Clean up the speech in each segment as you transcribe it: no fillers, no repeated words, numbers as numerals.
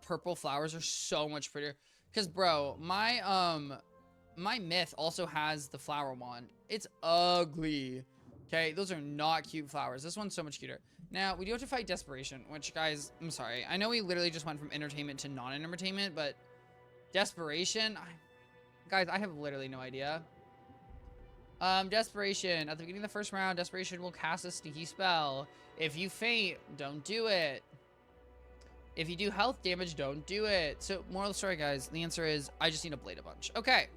purple flowers are so much prettier. Because, bro, my myth also has the flower wand. It's ugly. Okay, those are not cute flowers. This one's so much cuter. Now, we do have to fight desperation, which, guys, I'm sorry. I know we literally just went from entertainment to non-entertainment, but desperation, guys, I have literally no idea. Desperation. At the beginning of the first round, desperation will cast a sneaky spell. If you faint, don't do it. If you do health damage, don't do it. So, moral of the story, guys, the answer is, I just need to blade a bunch. Okay.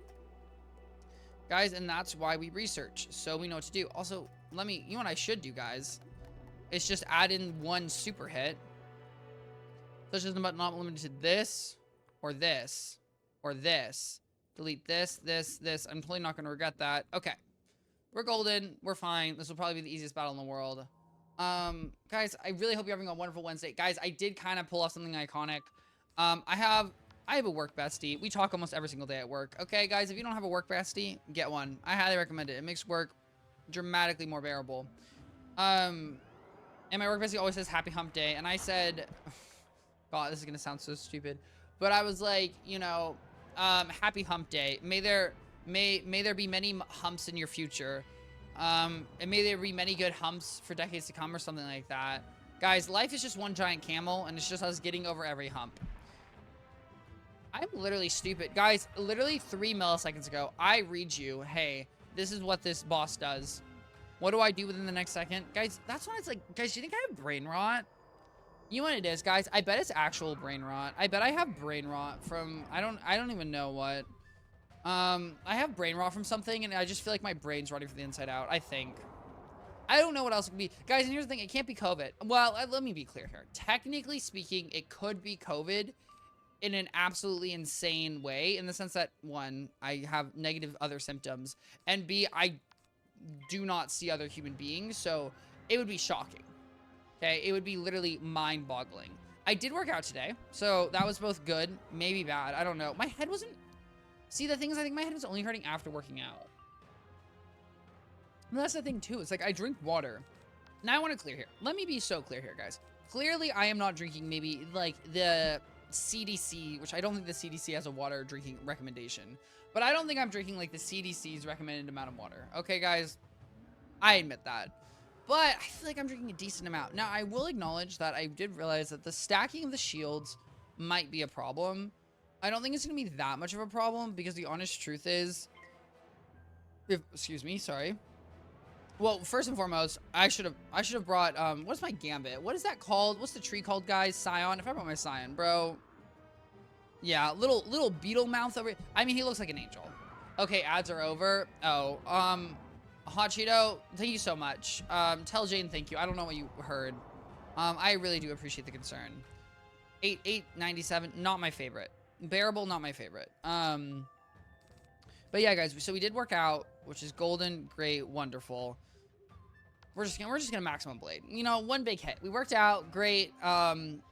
Guys, and that's why we research, so we know what to do. Also, you know what I should do, guys? It's just add in one super hit. Such as not limited to this, or this, or this. Delete this, this, this. I'm totally not going to regret that. Okay. We're golden. We're fine. This will probably be the easiest battle in the world. Guys, I really hope you're having a wonderful Wednesday. Guys, I did kind of pull off something iconic. I have a work bestie. We talk almost every single day at work. Okay, guys, if you don't have a work bestie, get one. I highly recommend it. It makes work dramatically more bearable. And my work bestie always says happy hump day. And I said, God, this is going to sound so stupid. But I was like, you know, happy hump day. May there be many humps in your future. And may there be many good humps for decades to come or something like that. Guys, life is just one giant camel, and it's just us getting over every hump. I'm literally stupid. Guys, literally 3 milliseconds ago, I read you, hey, this is what this boss does. What do I do within the next second? Guys, that's when it's like, guys, do you think I have brain rot? You know what it is, guys? I bet it's actual brain rot. I bet I have brain rot from, I don't even know what. I have brain rot from something, and I just feel like my brain's rotting from the inside out, I think. I don't know what else it could be. Guys, and here's the thing, it can't be COVID. Well, let me be clear here. Technically speaking, it could be COVID in an absolutely insane way, in the sense that, 1, I have negative other symptoms, and B, I do not see other human beings, so it would be shocking. Okay, it would be literally mind-boggling. I did work out today, so that was both good, maybe bad, I don't know. My head wasn't... See, the thing is, I think my head was only hurting after working out. And that's the thing, too. It's like, I drink water. Now, I want to clear here. Let me be so clear here, guys. Clearly, I am not drinking maybe, like, the CDC, which I don't think the CDC has a water drinking recommendation. But I don't think I'm drinking, like, the CDC's recommended amount of water. Okay, guys? I admit that. But I feel like I'm drinking a decent amount. Now, I will acknowledge that I did realize that the stacking of the shields might be a problem. I don't think it's going to be that much of a problem, because the honest truth is... excuse me, sorry. Well, first and foremost, I should have brought, what's my gambit? What is that called? What's the tree called, guys? Scion? If I brought my Scion, bro. Yeah, little beetle mouth over... I mean, he looks like an angel. Okay, ads are over. Oh, Hot Cheeto, thank you so much. Tell Jane thank you. I don't know what you heard. I really do appreciate the concern. 897, not my favorite. Bearable, not my favorite. But yeah, guys, so we did work out, which is golden, great, wonderful. We're just gonna maximum blade. You know, one big hit. We worked out, great.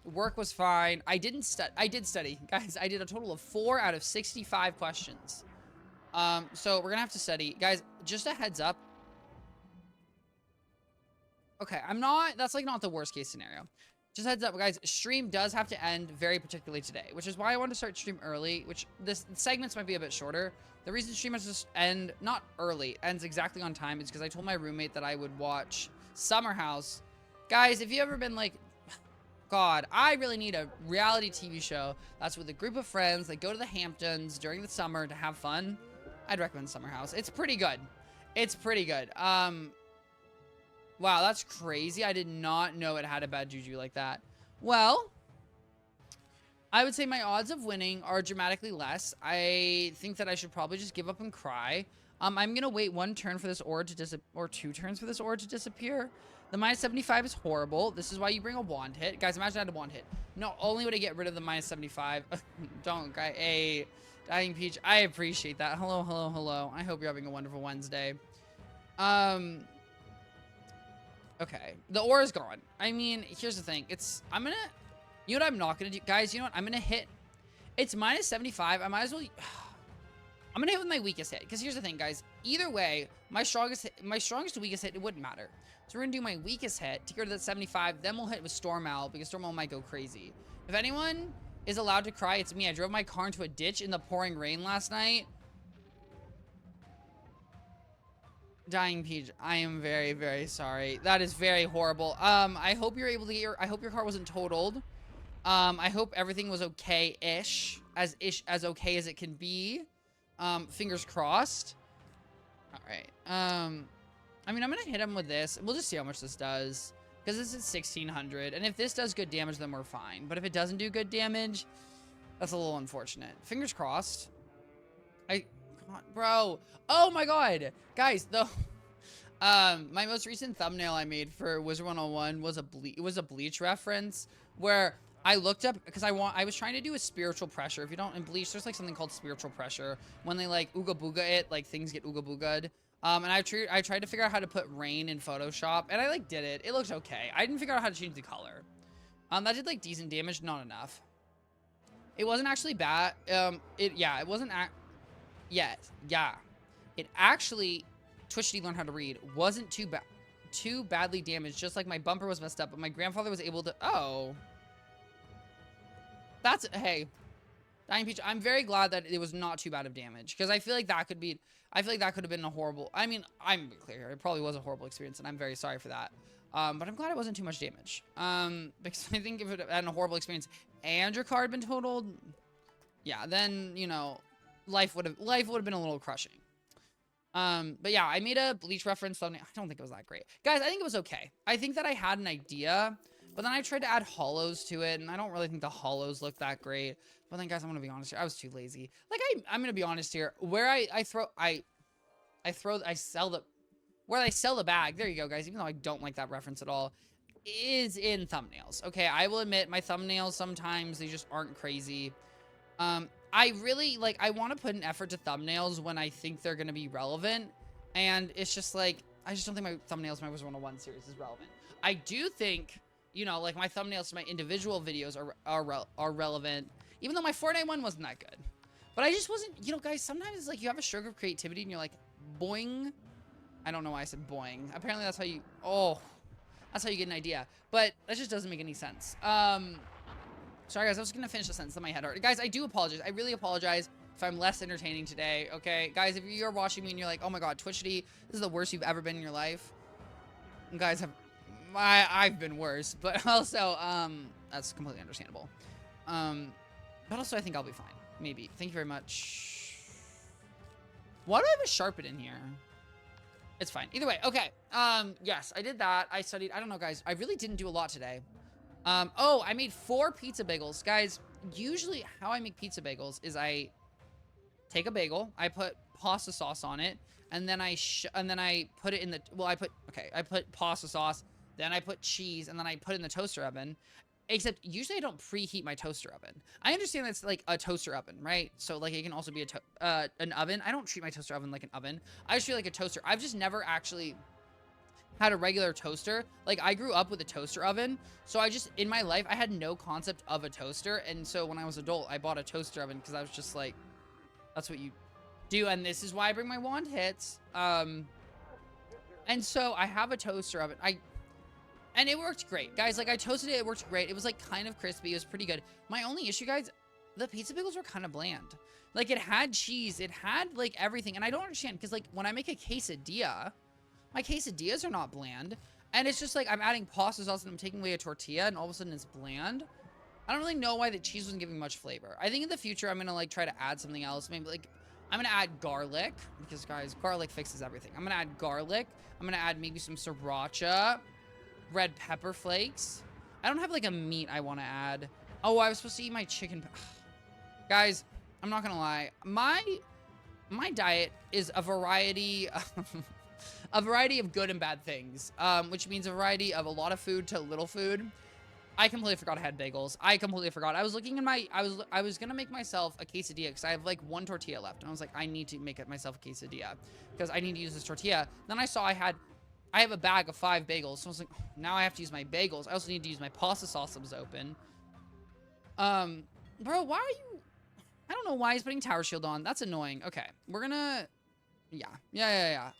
Work was fine. I did study, guys. I did a total of 4 out of 65 questions. So we're gonna have to study, guys. Just a heads up. Okay, that's like not the worst case scenario. Just heads up, guys, stream does have to end very particularly today, which is why I wanted to start stream early, which this segments might be a bit shorter. The reason stream has to end, not early, ends exactly on time, is because I told my roommate that I would watch Summer House. Guys, if you ever been like, God, I really need a reality TV show that's with a group of friends that go to the Hamptons during the summer to have fun, I'd recommend Summer House. It's pretty good. It's pretty good. Wow, that's crazy. I did not know it had a bad juju like that. Well, I would say my odds of winning are dramatically less. I think that I should probably just give up and cry. I'm going to wait 1 turn for this aura to disappear, or 2 turns for this aura to disappear. The minus 75 is horrible. This is why you bring a wand hit. Guys, imagine I had a wand hit. Not only would I get rid of the minus 75. Don't, guy. Hey, Dying Peach, I appreciate that. Hello, hello, hello. I hope you're having a wonderful Wednesday. Okay, the aura's gone. I mean, here's the thing. You know what I'm not gonna do? Guys, you know what? I'm gonna hit. It's minus 75. I might as well... I'm gonna hit with my weakest hit. Because here's the thing, guys. Either way, my strongest to weakest hit, it wouldn't matter. So we're gonna do my weakest hit to get rid of that 75. Then we'll hit with Storm Owl, because Storm Owl might go crazy. If anyone is allowed to cry. It's me. I drove my car into a ditch in the pouring rain last night. Dying Peach, I am very, very sorry. That is very horrible. I hope you're able to get I hope your car wasn't totaled. I hope everything was okay-ish. As okay as it can be. Fingers crossed. Alright. I mean, I'm gonna hit him with this. We'll just see how much this does. Because this is 1600. And if this does good damage, then we're fine. But if it doesn't do good damage, that's a little unfortunate. Fingers crossed. Bro. Oh my god. Guys, though. My most recent thumbnail I made for Wizard101 was a Bleach reference where I looked up because I was trying to do a spiritual pressure. If you don't in Bleach, there's like something called spiritual pressure. When they like ooga booga it, like things get ooga booga'd. And I tried to figure out how to put rain in Photoshop, and I like did it. It looks okay. I didn't figure out how to change the color. That did like decent damage, not enough. It wasn't actually bad. It wasn't yet. Yeah. It actually, Twichty learned how to read. Wasn't too badly damaged. Just like my bumper was messed up, but my grandfather was able to. Oh. Hey, Dying Peach, I'm very glad that it was not too bad of damage, because I feel like that could have been a horrible, I mean, I'm clear here, it probably was a horrible experience, and I'm very sorry for that, but I'm glad it wasn't too much damage, because I think if it had a horrible experience, and your car had been totaled, yeah, then, you know, life would have been a little crushing. But yeah, I made a Bleach reference thumbnail. I don't think it was that great. Guys, I think it was okay. I think that I had an idea, but then I tried to add hollows to it, and I don't really think the hollows look that great. But then, guys, I'm gonna be honest here. I was too lazy. Like, I'm gonna be honest here. Where I sell the bag. There you go, guys. Even though I don't like that reference at all, is in thumbnails. Okay, I will admit my thumbnails sometimes they just aren't crazy. I really like. I want to put an effort to thumbnails when I think they're gonna be relevant, and it's just like I just don't think my thumbnails, my Wizard101 series is relevant. I do think, you know, like my thumbnails to my individual videos are relevant, even though my Fortnite one wasn't that good. But I just wasn't, you know, guys, sometimes it's like you have a stroke of creativity and you're like, boing. I don't know why I said boing. Apparently that's how you, that's how you get an idea. But that just doesn't make any sense. Sorry, guys, I was going to finish the sentence in my head already. Guys, I do apologize. I really apologize if I'm less entertaining today, okay? Guys, if you're watching me and you're like, oh my god, Twichty, this is the worst you've ever been in your life. And guys, I've been worse, but also, that's completely understandable. But also, I think I'll be fine. Maybe. Thank you very much. Why do I have a sharpen in here? It's fine. Either way, okay. Yes, I did that. I studied. I don't know, guys. I really didn't do a lot today. Oh, I made 4 pizza bagels. Guys, usually how I make pizza bagels is I take a bagel, I put pasta sauce on it, and then I put it in the, well, I put pasta sauce, then I put cheese, and then I put it in the toaster oven. Except usually I don't preheat my toaster oven. I understand that's like a toaster oven, right? So like it can also be an oven. I don't treat my toaster oven like an oven. I just treat it like a toaster. I've just never actually had a regular toaster. Like I grew up with a toaster oven. So I just, in my life, I had no concept of a toaster. And so when I was adult, I bought a toaster oven because I was just like, that's what you do. And this is why I bring my wand hits. And so I have a toaster oven. And it worked great, guys. Like, I toasted it. It worked great. It was, like, kind of crispy. It was pretty good. My only issue, guys, the pizza bagels were kind of bland. Like, it had cheese. It had, like, everything. And I don't understand, because, like, when I make a quesadilla, my quesadillas are not bland. And it's just, like, I'm adding pasta sauce and I'm taking away a tortilla, and all of a sudden it's bland. I don't really know why the cheese wasn't giving much flavor. I think in the future, I'm going to, like, try to add something else. Maybe, like, I'm going to add garlic, because, guys, garlic fixes everything. I'm going to add garlic. I'm going to add maybe some sriracha. Red pepper flakes. I don't have like a meat I want to add. Oh, I was supposed to eat my chicken. Guys, I'm not gonna lie. My diet is a variety of good and bad things. Which means a variety of a lot of food to little food. I completely forgot I had bagels. I completely forgot. I was looking in my, I was gonna make myself a quesadilla because I have like 1 tortilla left, and I was like, I need to make it myself a quesadilla because I need to use this tortilla. Then I saw I have a bag of 5 bagels, so I was like, oh, now I have to use my bagels. I also need to use my pasta sauce that was open. Bro, why are you... I don't know why he's putting Tower Shield on. That's annoying. Okay, we're gonna... Yeah.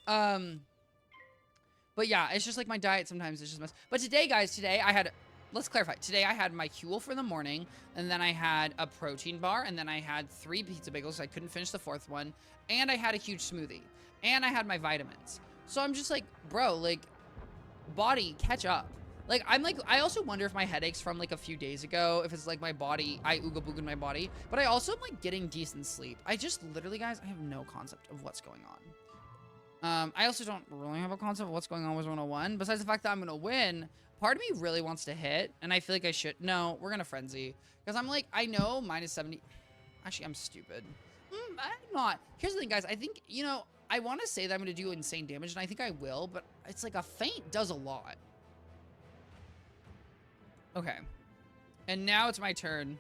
But yeah, it's just like my diet sometimes is just a mess. But today, guys, I had... let's clarify. Today I had my Huel for the morning, and then I had a protein bar, and then I had 3 pizza bagels. So I couldn't finish the 4th one, and I had a huge smoothie, and I had my vitamins. So I'm just like, bro, like, body, catch up. Like, I also wonder if my headache's from, like, a few days ago, if it's, like, my body, I ooga booga'd my body, but I also am, like, getting decent sleep. I just literally, guys, I have no concept of what's going on. I also don't really have a concept of what's going on with Wizard101, besides the fact that I'm gonna win. Part of me really wants to hit, and I feel like I should. No, we're gonna frenzy, because I'm like, I know minus 70. Actually, I'm stupid. I'm not. Here's the thing, guys. I think, you know, I want to say that I'm gonna do insane damage, and I think I will, but it's like a feint does a lot. Okay. And now it's my turn.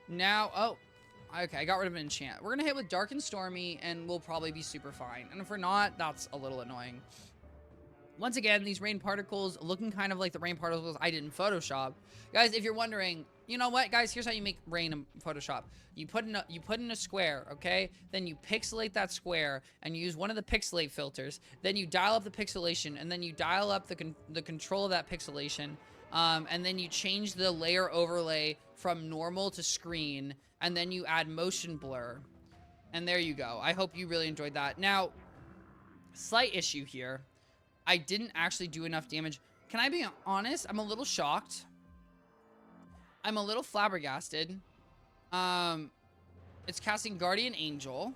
Now, oh, okay, I got rid of an enchant. We're gonna hit with Dark and Stormy, and we'll probably be super fine. And if we're not, that's a little annoying. Once again, these rain particles looking kind of like the rain particles I did in Photoshop. Guys, if you're wondering, you know what, guys, here's how you make rain in Photoshop. You put in a square, okay? Then you pixelate that square and you use one of the pixelate filters. Then you dial up the pixelation, and then you dial up the control of that pixelation. And then you change the layer overlay from normal to screen, and then you add motion blur. And there you go. I hope you really enjoyed that. Now, slight issue here. I didn't actually do enough damage. Can I be honest? I'm a little shocked. I'm a little flabbergasted. It's casting Guardian Angel.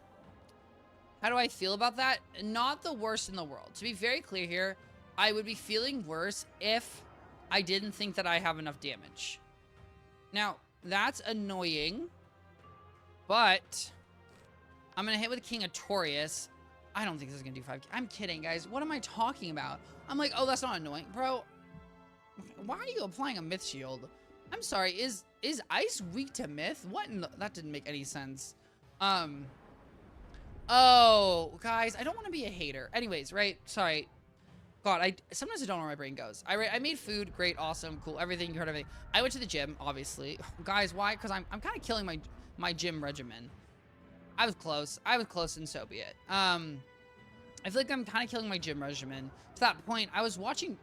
How do I feel about that? Not the worst in the world. To be very clear here, I would be feeling worse if I didn't think that I have enough damage. Now, that's annoying, but I'm going to hit with King Artorias. I don't think this is going to do 5. I'm kidding, guys. What am I talking about? I'm like, oh, that's not annoying. Bro, why are you applying a myth shield? I'm sorry, is ice weak to myth? What in the, that didn't make any sense. Oh, guys, I don't want to be a hater. Anyways, right? Sorry. God, sometimes I don't know where my brain goes. I made food, great, awesome, cool, everything, you heard everything. I went to the gym, obviously. Guys, why? Because I'm kind of killing my gym regimen. I was close, and so be it. I feel like I'm kind of killing my gym regimen. To that point, I was watching...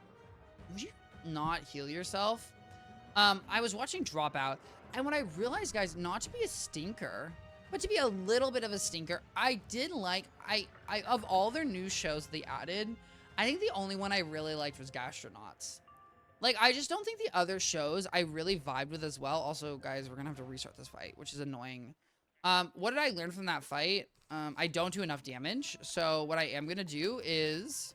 Would you not heal yourself? I was watching Dropout, and what I realized, guys, not to be a stinker, but to be a little bit of a stinker, I did like... of all their new shows they added, I think the only one I really liked was Gastronauts. Like, I just don't think the other shows I really vibed with as well. Also, guys, we're gonna have to restart this fight, which is annoying. What did I learn from that fight? I don't do enough damage. So what I am gonna do is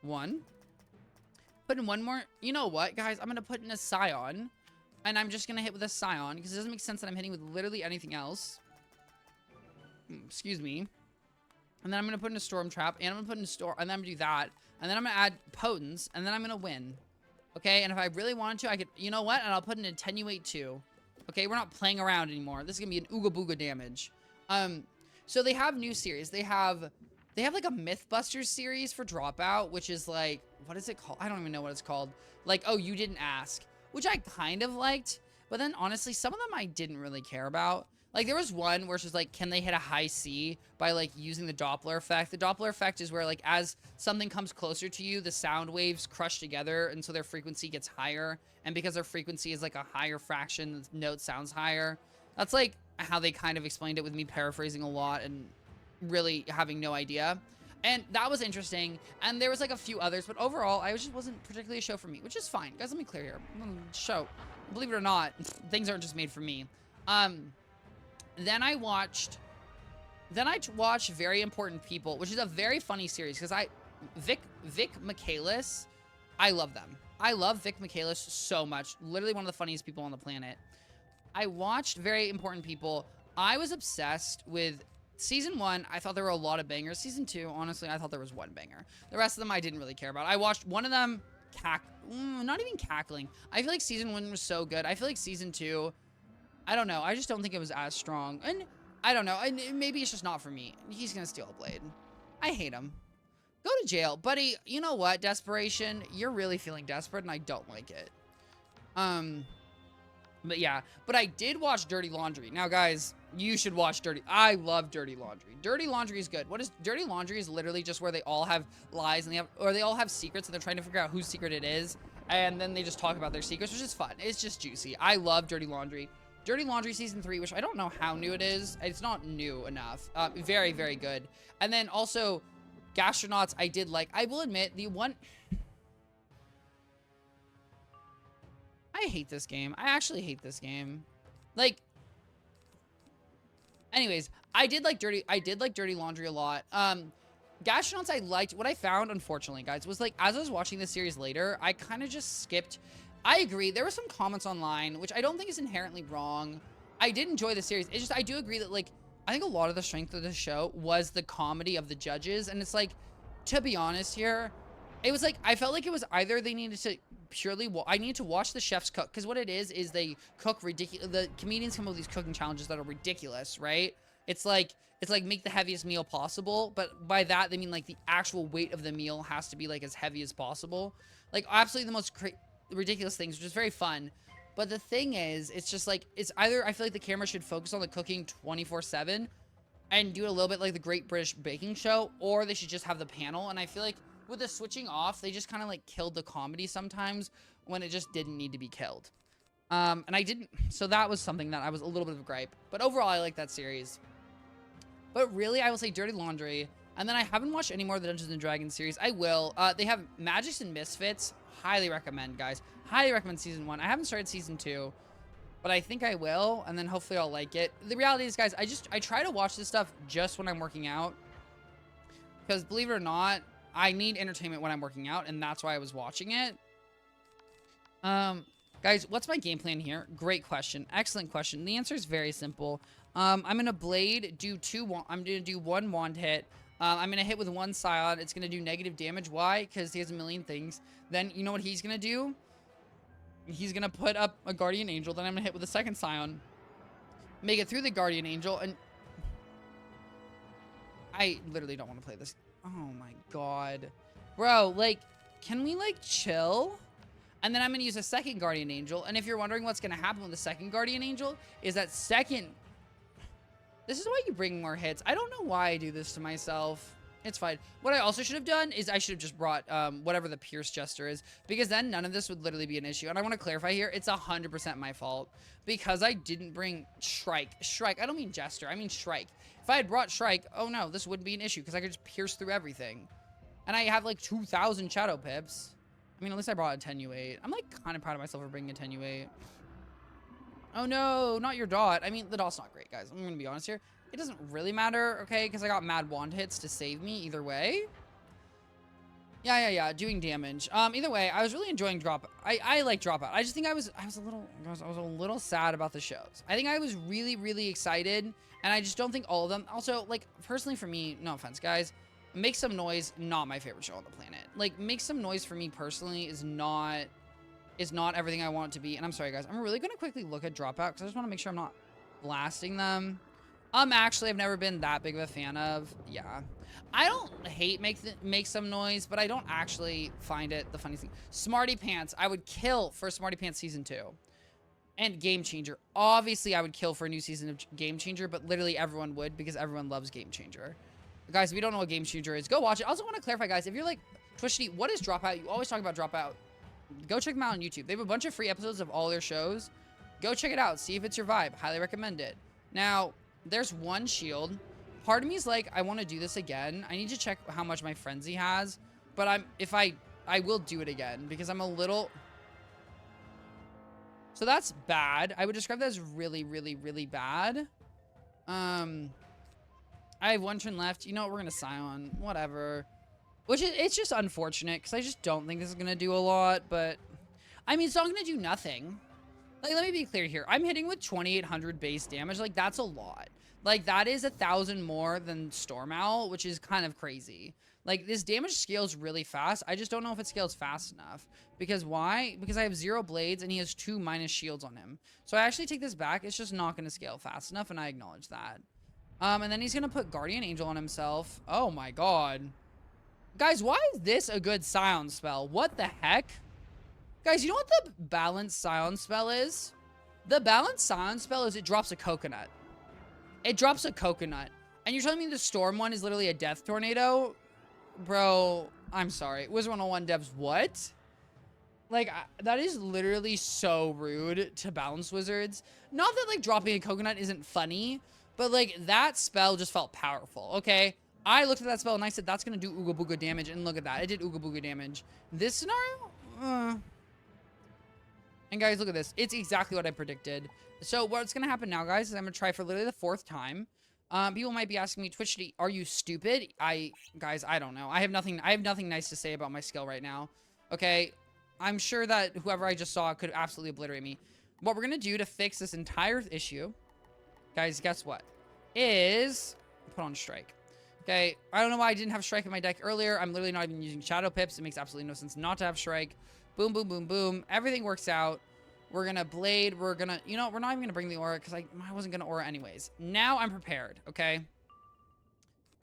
put in one more. You know what, guys? I'm gonna put in a Scion, and I'm just gonna hit with a Scion because it doesn't make sense that I'm hitting with literally anything else. Excuse me. And then I'm gonna put in a Storm Trap, and I'm gonna put in a Storm, and then I'm gonna do that, and then I'm gonna add Potence, and then I'm gonna win. Okay, and if I really wanted to, I could, you know what? And I'll put in Attenuate too. Okay, we're not playing around anymore. This is gonna be an Ooga Booga damage. So they have new series. They have like a Mythbusters series for Dropout, which is like, what is it called? I don't even know what it's called. Like, oh, you didn't ask, which I kind of liked, but then honestly, some of them I didn't really care about. Like, there was one where it's just like, can they hit a high C by, like, using the Doppler effect? The Doppler effect is where, like, as something comes closer to you, the sound waves crush together, and so their frequency gets higher. And because their frequency is, like, a higher fraction, the note sounds higher. That's, like, how they kind of explained it with me paraphrasing a lot and really having no idea. And that was interesting. And there was, like, a few others. But overall, I just wasn't particularly a show for me, which is fine. Guys, let me clear here. Show. Believe it or not, things aren't just made for me. Then I watched Very Important People, which is a very funny series because Vic Michaelis, I love them. I love Vic Michaelis so much. Literally one of the funniest people on the planet. I watched Very Important People. I was obsessed with season 1. I thought there were a lot of bangers. Season 2, honestly, I thought there was one banger. The rest of them I didn't really care about. I watched one of them not even cackling. I feel like season 1 was so good. I feel like season 2, I don't know. I just don't think it was as strong. And I don't know. And maybe it's just not for me. He's going to steal a blade. I hate him. Go to jail. Buddy, you know what? Desperation. You're really feeling desperate, and I don't like it. But yeah. But I did watch Dirty Laundry. Now, guys, you should watch I love Dirty Laundry. Dirty Laundry is good. What is Dirty Laundry is literally just where they all have lies, and they all have secrets, and they're trying to figure out whose secret it is. And then they just talk about their secrets, which is fun. It's just juicy. I love Dirty Laundry. Dirty Laundry Season 3, which I don't know how new it is. It's not new enough. Very, very good. And then also, Gastronauts, I did like. I will admit, the one... I hate this game. I actually hate this game. Like... Anyways, I did like Dirty Laundry a lot. Gastronauts I liked. What I found, unfortunately, guys, was like, as I was watching this series later, I kind of just skipped. I agree. There were some comments online, which I don't think is inherently wrong. I did enjoy the series. It's just, I do agree that, like, I think a lot of the strength of the show was the comedy of the judges. And it's like, to be honest here, it was like, I felt like it was either they needed to purely, I needed to watch the chefs cook. Because what it is they cook ridiculous, the comedians come up with these cooking challenges that are ridiculous, right? It's like make the heaviest meal possible, but by that they mean like the actual weight of the meal has to be like as heavy as possible. Like absolutely the most ridiculous things, which is very fun. But the thing is, it's just like, it's either I feel like the camera should focus on the cooking 24/7 and do it a little bit like the Great British Baking Show, or they should just have the panel. And I feel like with the switching off, they just kind of like killed the comedy sometimes when it just didn't need to be killed. And I didn't, so that was something that I was a little bit of a gripe. But overall, I like that series. But really, I will say Dirty Laundry. And then I haven't watched any more of the Dungeons & Dragons series. I will. They have Magics and Misfits. Highly recommend, guys. Highly recommend Season 1. I haven't started Season 2. But I think I will. And then hopefully I'll like it. The reality is, guys, I try to watch this stuff just when I'm working out. Because believe it or not, I need entertainment when I'm working out. And that's why I was watching it. Guys, what's my game plan here? Great question. Excellent question. The answer is very simple. I'm going to blade, I'm going to do one wand hit. I'm going to hit with one scion. It's going to do negative damage. Why? Because he has a million things. Then, you know what he's going to do? He's going to put up a guardian angel. Then I'm going to hit with a second scion. Make it through the guardian angel. And I literally don't want to play this. Oh my god. Bro, like, can we, like, chill? And then I'm going to use a second guardian angel. And if you're wondering what's going to happen with the second guardian angel, is that second... This is why you bring more hits. I don't know why I do this to myself. It's fine. What I also should have done is I should have just brought whatever the Pierce Jester is, because then none of this would literally be an issue. And I want to clarify here, it's 100% my fault because I didn't bring Shrike. Shrike. I don't mean Jester. I mean Shrike. If I had brought Shrike, oh no, this wouldn't be an issue because I could just pierce through everything. And I have like 2,000 Shadow Pips. I mean, at least I brought a 10U8. I'm like kind of proud of myself for bringing a 10U8. Oh no, not your dot. I mean, the dot's not great, guys. I'm gonna be honest here. It doesn't really matter, okay? Because I got mad wand hits to save me either way. Yeah, doing damage. Either way, I was really enjoying Dropout. I like Dropout. I just think I was a little sad about the shows. I think I was really, really excited, and I just don't think all of them. Also, like, personally for me, no offense, guys, Make Some Noise, not my favorite show on the planet. Like, Make Some Noise for me personally is not everything I want it to be. And I'm sorry, guys. I'm really going to quickly look at Dropout because I just want to make sure I'm not blasting them. Actually, I've never been that big of a fan of. Yeah. I don't hate Make Some Noise, but I don't actually find it the funniest thing. Smarty Pants. I would kill for Smarty Pants Season 2. And Game Changer. Obviously, I would kill for a new season of Game Changer, but literally everyone would because everyone loves Game Changer. Guys, if you don't know what Game Changer is, go watch it. I also want to clarify, guys, if you're like, Twichty, what is Dropout? You always talk about Dropout. Go check them out on YouTube. They have a bunch of free episodes of all their shows. Go check it out. See if it's your vibe. Highly recommend it. Now, there's one shield. Part of me is like, I want to do this again. I need to check how much my frenzy has. But I will do it again because I'm a little... So that's bad. I would describe that as really, really, really bad. I have one turn left. You know what? We're going to Scion. Whatever. Which is, it's just unfortunate because I just don't think this is going to do a lot. But, I mean, it's not going to do nothing. Like, let me be clear here. I'm hitting with 2,800 base damage. Like, that's a lot. Like, that is 1,000 more than Storm Owl, which is kind of crazy. Like, this damage scales really fast. I just don't know if it scales fast enough. Because why? Because I have 0 blades and he has 2 minus shields on him. So I actually take this back. It's just not going to scale fast enough, and I acknowledge that. And then he's going to put Guardian Angel on himself. Oh my god. Guys, why is this a good Scion spell? What the heck? Guys, you know what the balanced Scion spell is? The balanced Scion spell is it drops a coconut. It drops a coconut. And you're telling me the Storm one is literally a Death Tornado? Bro, I'm sorry. Wizard101 devs, what? Like, that is literally so rude to balance wizards. Not that, like, dropping a coconut isn't funny, but, like, that spell just felt powerful, okay? I looked at that spell and I said, that's going to do Ooga Booga damage, and look at that. It did Ooga Booga damage. This scenario? And guys, look at this. It's exactly what I predicted. So what's going to happen now, guys, is I'm going to try for literally the 4th time. People might be asking me, Twichty, are you stupid? Guys, I don't know. I have nothing nice to say about my skill right now. Okay? I'm sure that whoever I just saw could absolutely obliterate me. What we're going to do to fix this entire issue, guys, guess what? Is put on strike. Okay, I don't know why I didn't have strike in my deck earlier. I'm literally not even using shadow pips. It makes absolutely no sense not to have strike. Boom, boom, boom, boom. Everything works out. We're going to blade. We're going to, you know, we're not even going to bring the aura because I wasn't going to aura anyways. Now I'm prepared, okay?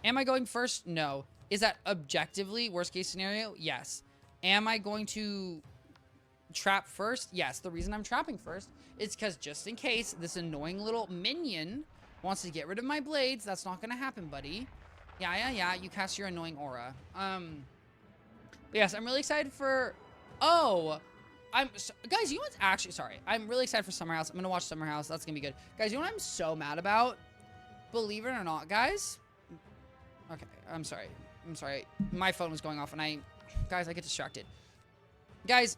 Am I going first? No. Is that objectively worst case scenario? Yes. Am I going to trap first? Yes. The reason I'm trapping first is because just in case this annoying little minion wants to get rid of my blades, that's not going to happen, buddy. Yeah. You cast your annoying aura. But yes, I'm really excited for... Oh, guys, you know what's actually... Sorry. I'm really excited for Summer House. I'm going to watch Summer House. That's going to be good. Guys, you know what I'm so mad about? Believe it or not, guys. Okay, I'm sorry. My phone was going off and guys, I get distracted. Guys,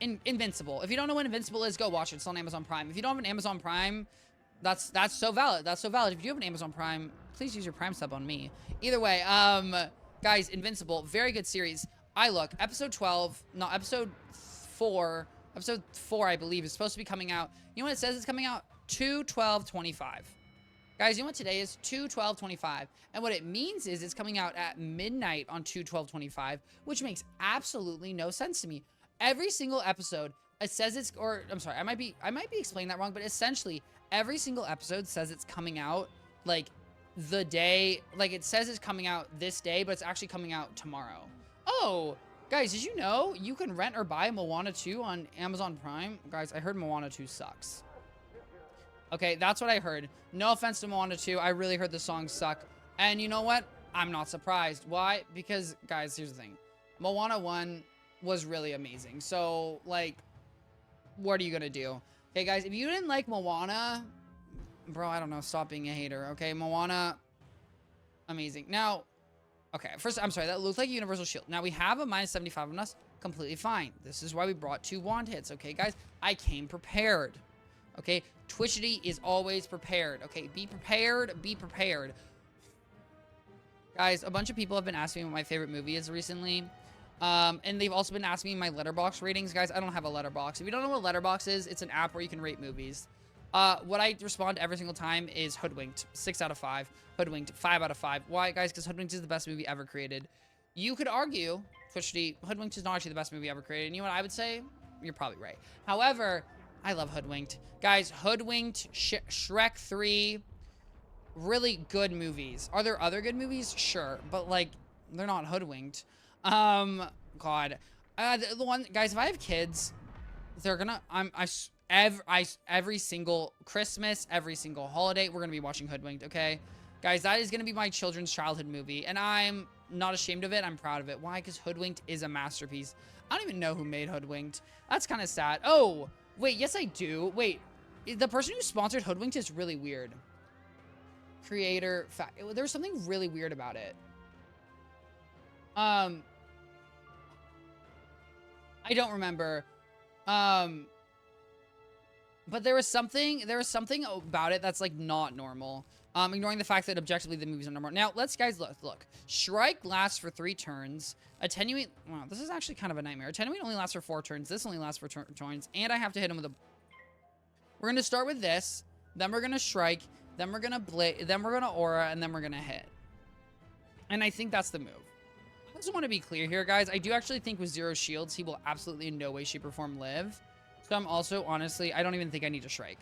Invincible. If you don't know what Invincible is, go watch it. It's on Amazon Prime. If you don't have an Amazon Prime, that's so valid. That's so valid. If you do have an Amazon Prime, please use your Prime sub on me. Either way, guys, Invincible, very good series. Episode 4, I believe, is supposed to be coming out. You know what it says? It's coming out 2/12/25. Guys, you know what today is? 2/12/25. And what it means is it's coming out at midnight on 2/12/25, which makes absolutely no sense to me. Every single episode, it says it's, or I'm sorry, I might be explaining that wrong, but essentially every single episode says it's coming out like the day, like it says it's coming out this day, but it's actually coming out tomorrow. Oh, guys, did you know you can rent or buy Moana 2 on Amazon Prime? Guys, I heard Moana 2 sucks. Okay, that's what I heard. No offense to Moana 2. I really heard the songs suck. And you know what? I'm not surprised. Why? Because, guys, here's the thing. Moana 1 was really amazing. So, like, what are you gonna do? Okay, guys, if you didn't like Moana, bro, I don't know. Stop being a hater, okay? Moana, amazing. Now, okay, first, I'm sorry. That looked like a universal shield. Now, we have a -75 on us. Completely fine. This is why we brought 2 wand hits, okay, guys? I came prepared. Okay, Twichty is always prepared. Okay, be prepared, be prepared. Guys, a bunch of people have been asking me what my favorite movie is recently. And they've also been asking me my Letterboxd ratings. Guys, I don't have a Letterboxd. If you don't know what Letterboxd is, it's an app where you can rate movies. What I respond to every single time is Hoodwinked. 6 out of 5. Hoodwinked. 5 out of 5. Why, guys? Because Hoodwinked is the best movie ever created. You could argue, Twichty, Hoodwinked is not actually the best movie ever created. And you know what I would say? You're probably right. However, I love Hoodwinked. Guys, Hoodwinked, Shrek 3, really good movies. Are there other good movies? Sure. But, like, they're not Hoodwinked. God. The one, guys, if I have kids, they're gonna, every single Christmas, every single holiday, we're gonna be watching Hoodwinked, okay? Guys, that is gonna be my children's childhood movie, and I'm not ashamed of it. I'm proud of it. Why? Because Hoodwinked is a masterpiece. I don't even know who made Hoodwinked. That's kind of sad. Oh, wait, yes, I do. Wait, the person who sponsored Hoodwinked is really weird. Creator, there's something really weird about it. I don't remember. But there was something about it that's like not normal. Ignoring the fact that objectively the movies are normal. Now, guys, look. Strike lasts for 3 turns. Attenuate, wow, this is actually kind of a nightmare. Attenuate only lasts for 4 turns. This only lasts for turns. And I have to hit him with a... We're going to start with this. Then we're going to strike. Then we're going to blade. Then we're going to aura. And then we're going to hit. And I think that's the move. I just want to be clear here, guys. I do actually think with 0 shields, he will absolutely in no way, shape, or form live. So I'm also, honestly, I don't even think I need to strike.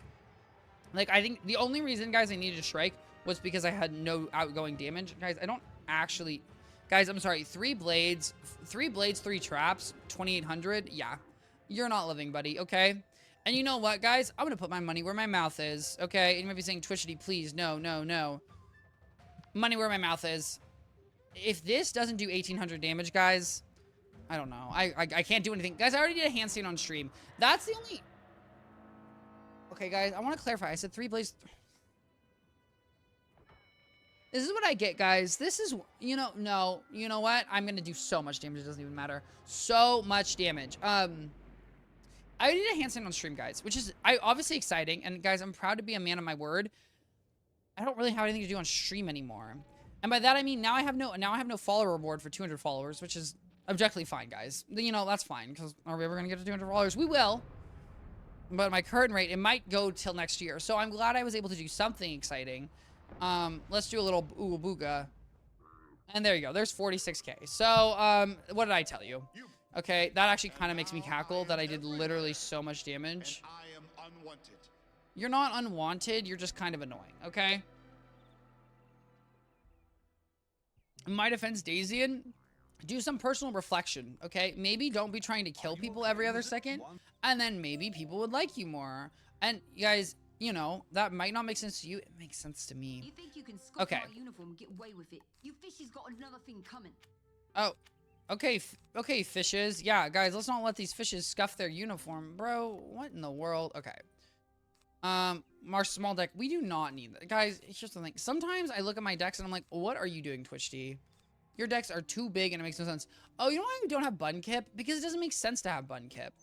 Like, I think the only reason, guys, I needed to strike was because I had no outgoing damage. Guys, I don't actually... Guys, I'm sorry. 3 blades, 3 traps, 2,800. Yeah. You're not living, buddy, okay? And you know what, guys? I'm going to put my money where my mouth is, okay? And you might be saying, Twichty, please, no. Money where my mouth is. If this doesn't do 1,800 damage, guys, I don't know. I can't do anything. Guys, I already did a handstand on stream. That's the only... Okay, guys, I want to clarify. I said 3 blaze... This is what I get, guys. This is, you know, no. You know what? I'm going to do so much damage. It doesn't even matter. So much damage. I did a handstand on stream, guys, which is obviously exciting. And, guys, I'm proud to be a man of my word. I don't really have anything to do on stream anymore. And by that, I mean, now I have no follower reward for 200 followers, which is objectively fine, guys. You know, that's fine, because are we ever going to get to 200 followers? We will. But my current rate, it might go till next year. So I'm glad I was able to do something exciting. Let's do a little ooga booga. And there you go. There's 46k. So, what did I tell you? Okay, that actually kind of makes me cackle that I did literally so much damage. I am unwanted. You're not unwanted. You're just kind of annoying, okay? In my defense, Daisian, do some personal reflection, okay? Maybe don't be trying to kill people every other second, and then maybe people would like you more. And, you guys... You know, that might not make sense to you. It makes sense to me. You think you can scuff Okay. my uniform and get away with it? You fishes got another thing coming. Oh, okay, okay, fishes. Yeah, guys, let's not let these fishes scuff their uniform, bro. What in the world? Okay. Our small deck. We do not need that, guys. Here's the thing. Sometimes I look at my decks and I'm like, what are you doing, Twichty? Your decks are too big and it makes no sense. Oh, you know why we don't have bun kip? Because it doesn't make sense to have bun kip.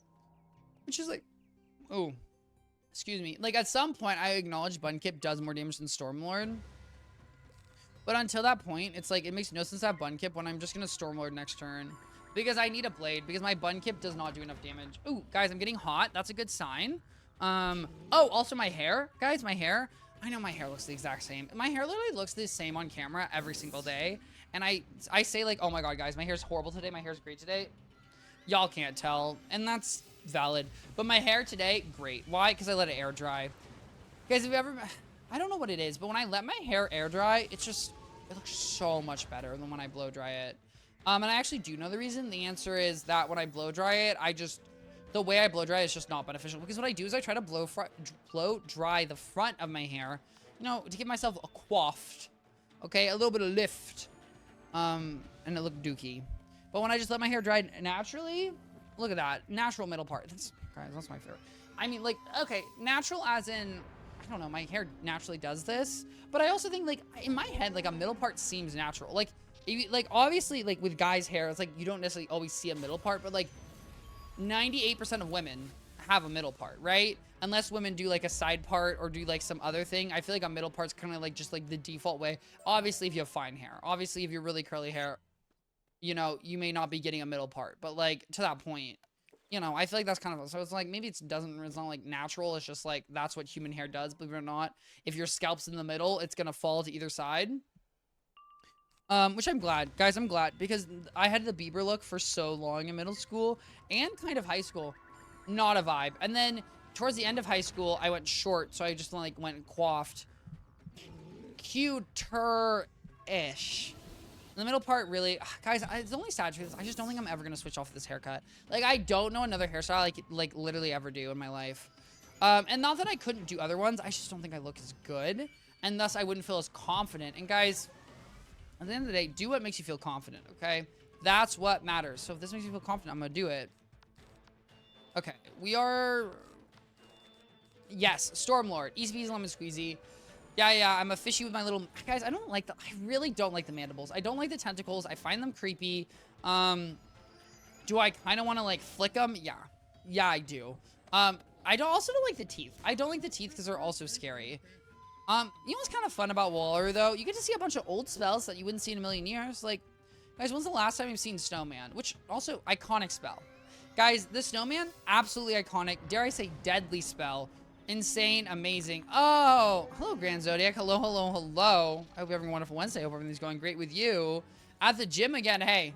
Which is like, oh. Excuse me. Like, at some point, I acknowledge Bunkip does more damage than Stormlord. But until that point, it's like, it makes no sense to have Bunkip when I'm just going to Stormlord next turn. Because I need a Blade. Because my Bunkip does not do enough damage. Ooh, guys, I'm getting hot. That's a good sign. Oh, also my hair. Guys, my hair. I know my hair looks the exact same. My hair literally looks the same on camera every single day. And I say, like, oh my god, guys, my hair's horrible today. My hair's great today. Y'all can't tell. And that's... valid. But my hair today, great. Why? Because I let it air dry. Guys, have you ever... I don't know what it is, but when I let my hair air dry, it's just... It looks so much better than when I blow dry it. And I actually do know the reason. The answer is that when I blow dry it, the way I blow dry it is just not beneficial. Because what I do is I try to blow dry the front of my hair, you know, to give myself a coiffed. Okay? A little bit of lift. And it looked dookie. But when I just let my hair dry naturally... Look at that. Natural middle part. Guys, that's my favorite. I mean, like, okay, natural as in, I don't know, my hair naturally does this. But I also think, like, in my head, like, a middle part seems natural. Like, obviously, like, with guys' hair, it's like, you don't necessarily always see a middle part. But, like, 98% of women have a middle part, right? Unless women do, like, a side part or do, like, some other thing. I feel like a middle part's kind of, like, just, like, the default way. Obviously, if you have fine hair. Obviously, if you're really curly hair... You know, you may not be getting a middle part, but like to that point, you know, I feel like that's kind of, so it's like, maybe it's not like natural. It's just like, that's what human hair does, believe it or not. If your scalp's in the middle, it's going to fall to either side. Which I'm glad, guys, I'm glad because I had the Bieber look for so long in middle school and kind of high school. Not a vibe. And then towards the end of high school, I went short. So I just like went coiffed. Cuter-ish. The middle part really, guys, it's only sad truth. I just don't think I'm ever going to switch off this haircut. Like, I don't know another hairstyle like literally ever do in my life. And not that I couldn't do other ones. I just don't think I look as good. And thus, I wouldn't feel as confident. And guys, at the end of the day, do what makes you feel confident, okay? That's what matters. So if this makes you feel confident, I'm going to do it. Okay, we are... Yes, Stormlord. Easy peasy lemon squeezy. Yeah, I'm a fishy with my little... Guys, I really don't like the mandibles. I don't like the tentacles. I find them creepy. Do I kind of want to, like, flick them? Yeah. Yeah, I do. I also don't like the teeth. I don't like the teeth because they're also scary. You know what's kind of fun about Wallaru, though? You get to see a bunch of old spells that you wouldn't see in a million years. Like, guys, when's the last time you've seen Snowman? Which, also, iconic spell. Guys, the Snowman, absolutely iconic. Dare I say deadly spell. Insane, amazing. Oh, hello, Grand Zodiac. Hello. I hope you're having a wonderful Wednesday. I hope everything's going great with you. At the gym again. Hey,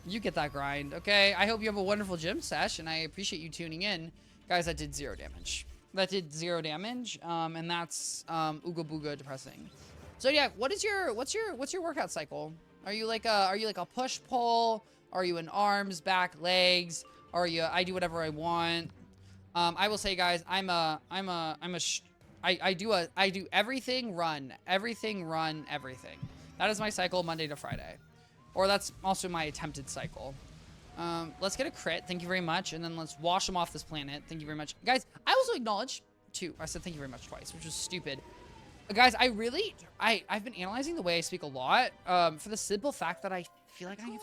you get that grind, okay? I hope you have a wonderful gym sesh, and I appreciate you tuning in. Guys, that did 0 damage. That did 0 damage, and that's ooga booga depressing. So yeah, what's your workout cycle? Are you like a push pull? Are you in arms, back, legs? Are you I do whatever I want? I will say, guys, I do everything, run, everything. That is my cycle Monday to Friday. Or that's also my attempted cycle. Let's get a crit. Thank you very much. And then let's wash them off this planet. Thank you very much. Guys, I also acknowledge, too. I said thank you very much twice, which was stupid. Guys, I've been analyzing the way I speak a lot, for the simple fact that I feel like I have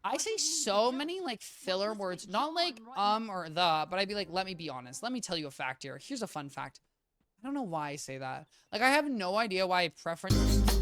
I say so many, like, filler words. Not like, or the, but I'd be like, let me be honest. Let me tell you a fact here. Here's a fun fact. I don't know why I say that. Like, I have no idea why I preference...